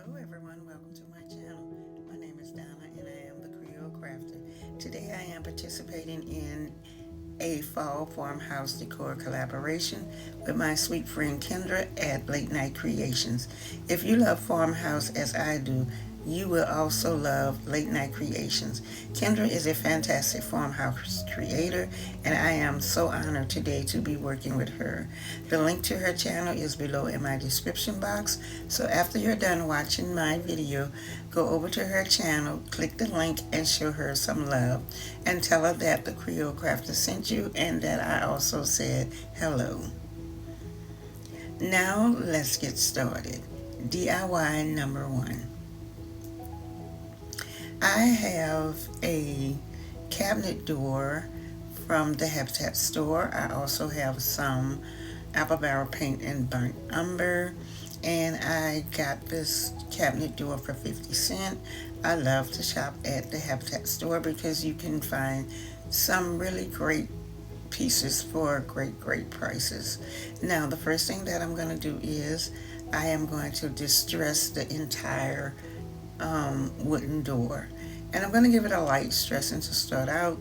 Hello everyone, welcome to my channel. My name is Donna and I am the Creole Crafter. Today I am participating in a fall farmhouse decor collaboration with my sweet friend Kendra at Late Night Creations. If you love farmhouse as I do, you will also love Late Night Creations. Kendra is a fantastic farmhouse creator, and I am so honored today to be working with her. The link to her channel is below in my description box, so after you're done watching my video, go over to her channel, click the link, and show her some love. And tell her that the Creole Crafter sent you and that I also said hello. Now let's get started. DIY number one. I have a cabinet door from the Habitat store. I also have some apple barrel paint and burnt umber, and I got this cabinet door for 50 cents. I love to shop at the Habitat store because you can find some really great pieces for great prices. Now the first thing that I'm going to do is I am going to distress the entire wooden door, and I'm going to give it a light stressing to start out.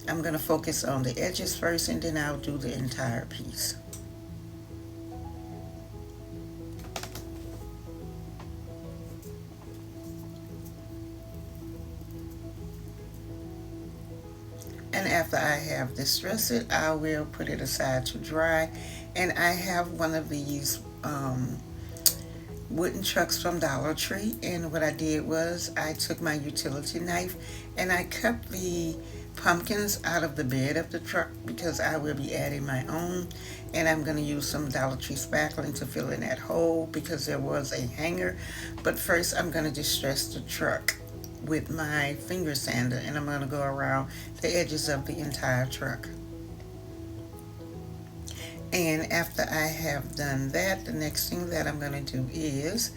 I'm going to focus on the edges first, and then I'll do the entire piece. And after I have distressed it, I will put it aside to dry. And I have one of these wooden trucks from Dollar Tree, and what I did was I took my utility knife and I cut the pumpkins out of the bed of the truck because I will be adding my own, and I'm going to use some Dollar Tree spackling to fill in that hole because there was a hanger. But first I'm going to distress the truck with my finger sander, and I'm going to go around the edges of the entire truck. And after I have done that, the next thing that I'm going to do is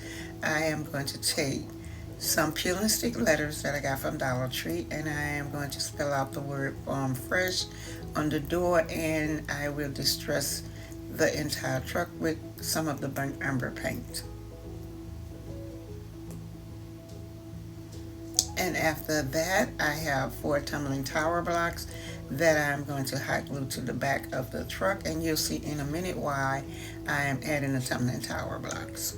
I am going to take some peel and stick letters that I got from Dollar Tree, and I am going to spell out the word Farm Fresh on the door, and I will distress the entire truck with some of the burnt umber paint. And after that, I have 4 tumbling tower blocks that I'm going to hot glue to the back of the truck, and you'll see in a minute why I am adding the tumbling tower blocks.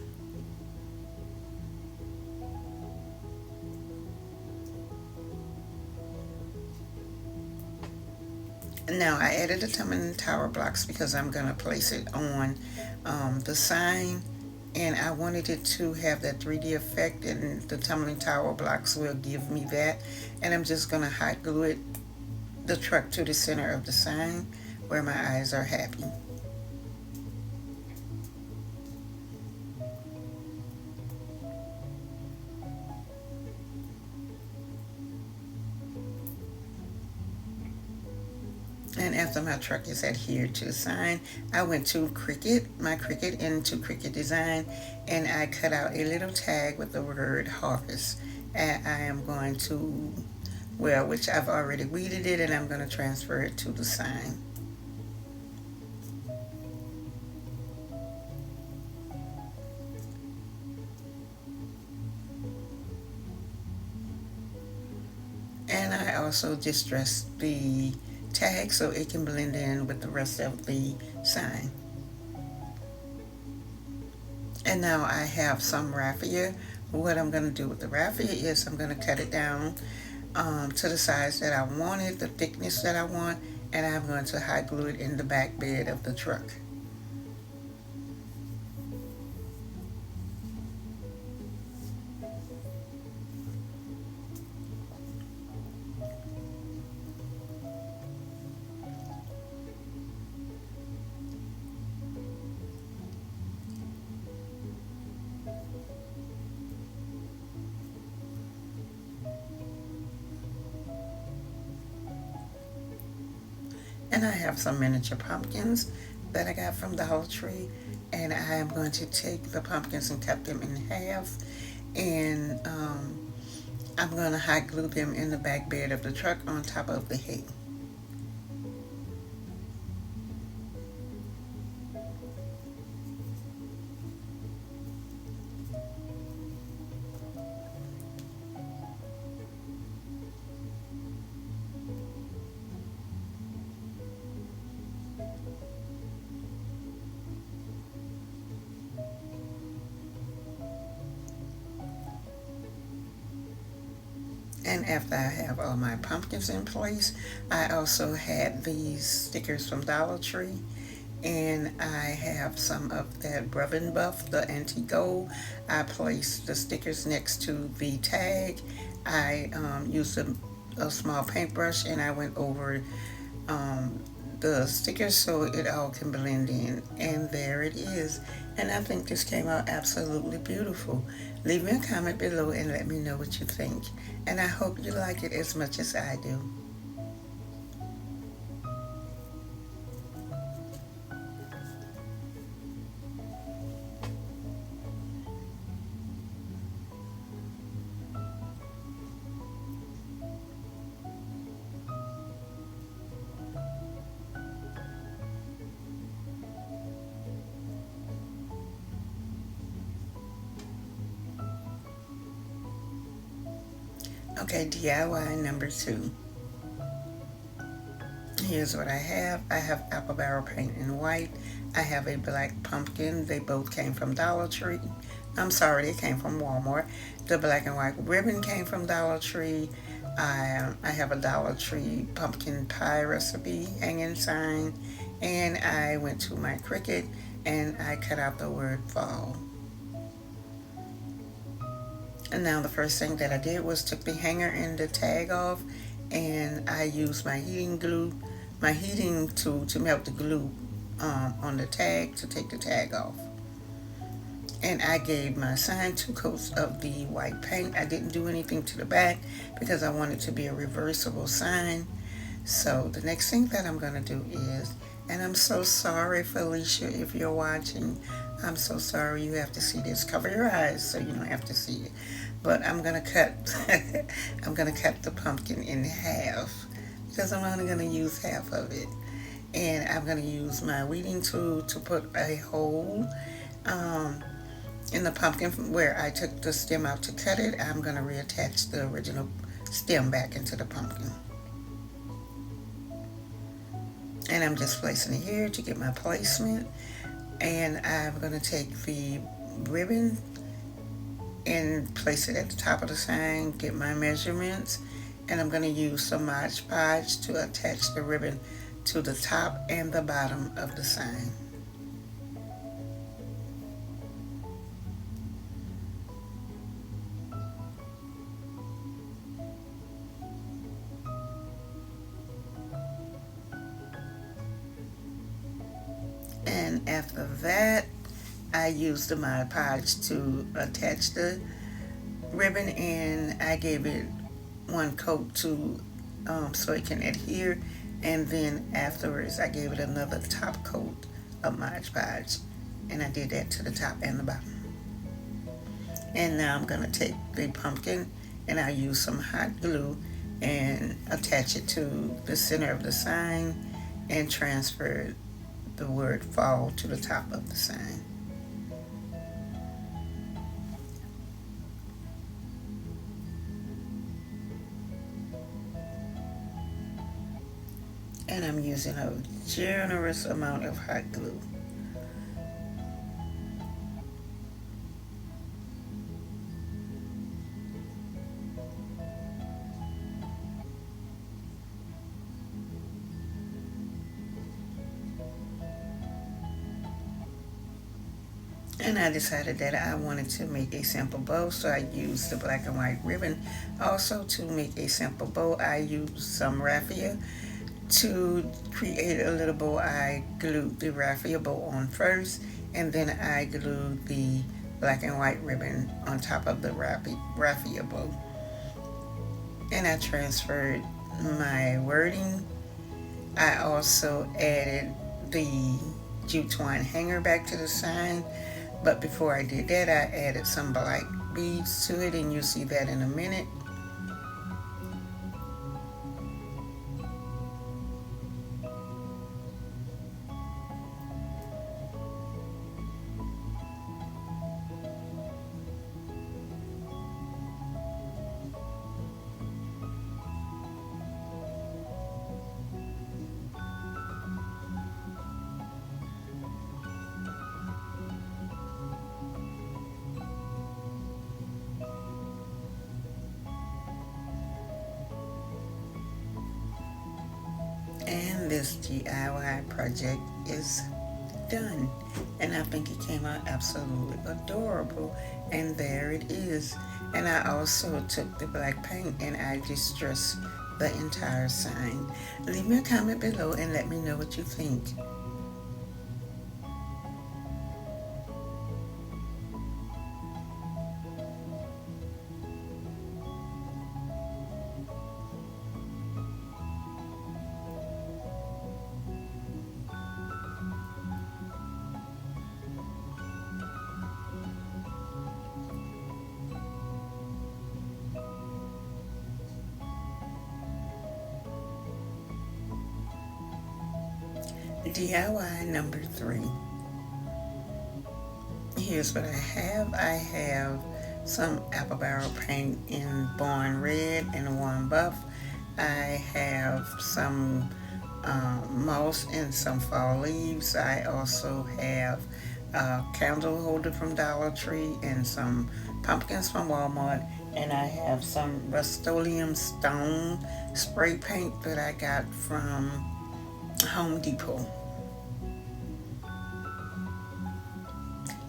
Now I added the tumbling tower blocks because I'm going to place it on the sign, and I wanted it to have that 3D effect, and the tumbling tower blocks will give me that. And I'm just going to hot glue it, the truck, to the center of the sign where my eyes are happy. And after my truck is adhered to the sign, I went to my Cricut into Cricut Design, and I cut out a little tag with the word harvest. And I am going to, well, which I've already weeded it, and I'm going to transfer it to the sign. And I also distressed the tag so it can blend in with the rest of the sign. And now I have some raffia. What I'm going to do with the raffia is I'm going to cut it down to the size that I want it, the thickness that I want, and I'm going to hot glue it in the back bed of the truck. And I have some miniature pumpkins that I got from Dollar Tree, and I am going to take the pumpkins and cut them in half, and I'm going to hot glue them in the back bed of the truck on top of the hay. And after I have all my pumpkins in place, I also had these stickers from Dollar Tree. And I have some of that Rub and Buff, the antique gold. I placed the stickers next to the tag. I used a small paintbrush and I went over um, the stickers so it all can blend in. And there it is. And I think this came out absolutely beautiful. Leave me a comment below and let me know what you think. And I hope you like it as much as I do. Okay, DIY number 2. Here's what I have. I have apple barrel paint in white. I have a black pumpkin. They both came from Dollar Tree. I'm sorry, they came from Walmart. The black and white ribbon came from Dollar Tree. I have a Dollar Tree pumpkin pie recipe hanging sign. And I went to my Cricut and I cut out the word fall. And now the first thing that I did was took the hanger and the tag off, and I used my heating tool to melt the glue on the tag to take the tag off. And I gave my sign 2 coats of the white paint. I didn't do anything to the back because I wanted it to be a reversible sign. So the next thing that I'm going to do is, and I'm so sorry, Felicia, if you're watching, I'm so sorry you have to see this. Cover your eyes so you don't have to see it. But I'm going to cut, I'm going to cut the pumpkin in half because I'm only going to use half of it. And I'm going to use my weeding tool to put a hole in the pumpkin where I took the stem out to cut it. I'm going to reattach the original stem back into the pumpkin. And I'm just placing it here to get my placement. And I'm going to take the ribbon and place it at the top of the sign, get my measurements, and I'm going to use some Mod Podge to attach the ribbon to the top and the bottom of the sign. And after that, I used the Mod Podge to attach the ribbon, and I gave it 1 coat to so it can adhere, and then afterwards I gave it another top coat of Mod Podge, and I did that to the top and the bottom. And now I'm going to take the pumpkin and I use some hot glue and attach it to the center of the sign and transfer the word fall to the top of the sign. And I'm using a generous amount of hot glue. And I decided that I wanted to make a simple bow, so I used the black and white ribbon. Also, to make a simple bow, I used some raffia. To create a little bow, I glued the raffia bow on first, and then I glued the black and white ribbon on top of the raffia bow. And I transferred my wording. I also added the jute twine hanger back to the sign, but before I did that, I added some black beads to it, and you'll see that in a minute. this DIY project is done, and I think it came out absolutely adorable. And there it is. And I also took the black paint and I distressed the entire sign. Leave me a comment below and let me know what you think. DIY number 3. Here's what I have. I have some apple barrel paint in Born Red and Warm Buff. I have some moss and some fall leaves. I also have a candle holder from Dollar Tree and some pumpkins from Walmart. And I have some Rust-Oleum Stone spray paint that I got from Home Depot.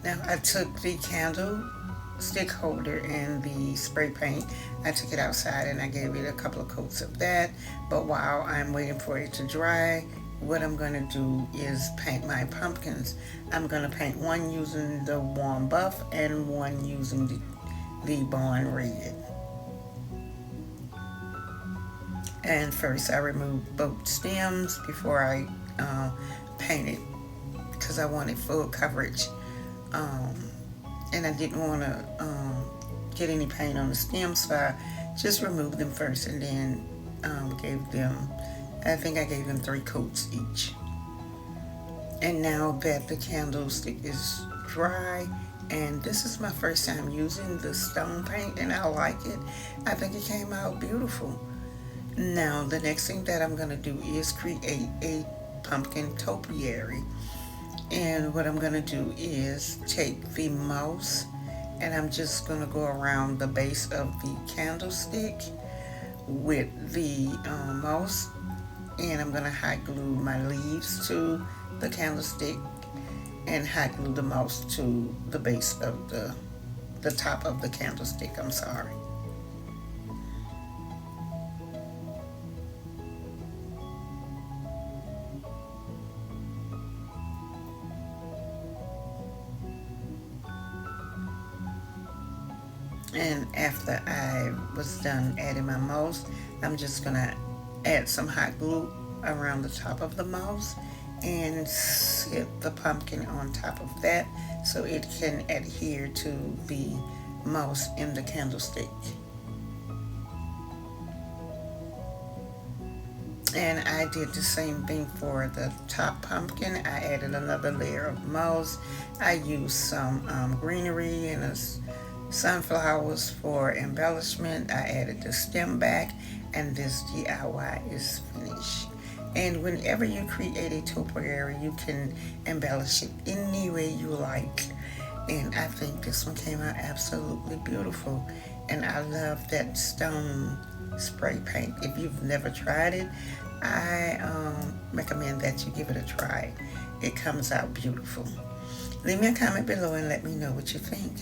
Now I took the candle stick holder and the spray paint, I took it outside and I gave it a couple of coats of that. But while I'm waiting for it to dry, what I'm going to do is paint my pumpkins. I'm going to paint one using the Warm Buff and one using the Born Red. And first I removed both stems before I painted, because I wanted full coverage. And I didn't want to get any paint on the stems, so I just removed them first and then gave them, I think I gave them 3 coats each. And now that the candlestick is dry, and this is my first time using the stone paint and I like it, I think it came out beautiful. Now the next thing that I'm going to do is create a pumpkin topiary. And what I'm going to do is take the mouse and I'm just going to go around the base of the candlestick with the mouse, and I'm going to hot glue my leaves to the candlestick and hot glue the mouse to the base of the top of the candlestick. I'm sorry. And after I was done adding my mouse, I'm just going to add some hot glue around the top of the mouse and set the pumpkin on top of that so it can adhere to the mouse in the candlestick. And I did the same thing for the top pumpkin. I added another layer of mouse. I used some greenery and sunflowers for embellishment. I added the stem back, and this DIY is finished. And whenever you create a topiary, you can embellish it any way you like. And I think this one came out absolutely beautiful. And I love that stone spray paint. If you've never tried it, I recommend that you give it a try. It comes out beautiful. Leave me a comment below and let me know what you think.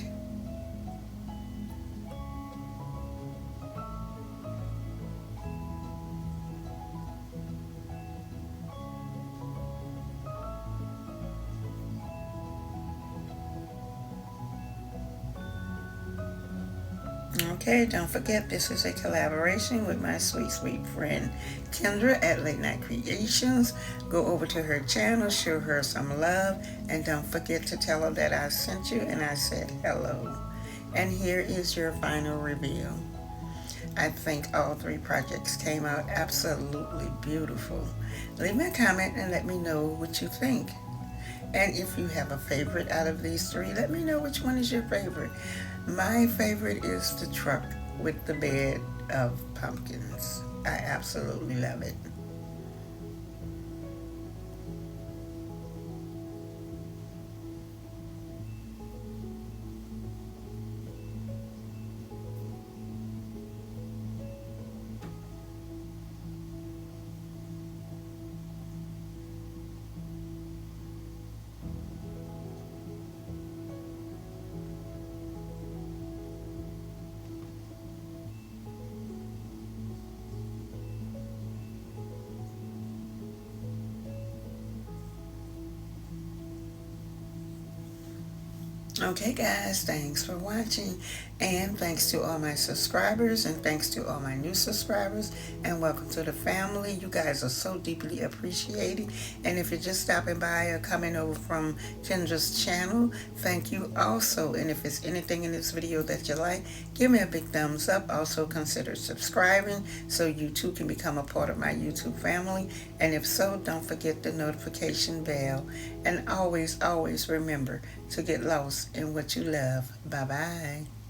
Okay, don't forget this is a collaboration with my sweet friend Kendra at Late Night Creations. Go over to her channel, show her some love, and don't forget to tell her that I sent you and I said hello. And here is your final reveal. I think all 3 projects came out absolutely beautiful. Leave me a comment and let me know what you think. And if you have a favorite out of these 3, let me know which one is your favorite. My favorite is the truck with the bed of pumpkins. I absolutely love it. Okay, guys, thanks for watching, and thanks to all my subscribers, and thanks to all my new subscribers, and welcome to the family. You guys are so deeply appreciated. And if you're just stopping by or coming over from Kendra's channel, thank you also. And if there's anything in this video that you like, give me a big thumbs up. Also consider subscribing so you too can become a part of my YouTube family. And if so, don't forget the notification bell. And always remember to get lost in what you love. Bye-bye.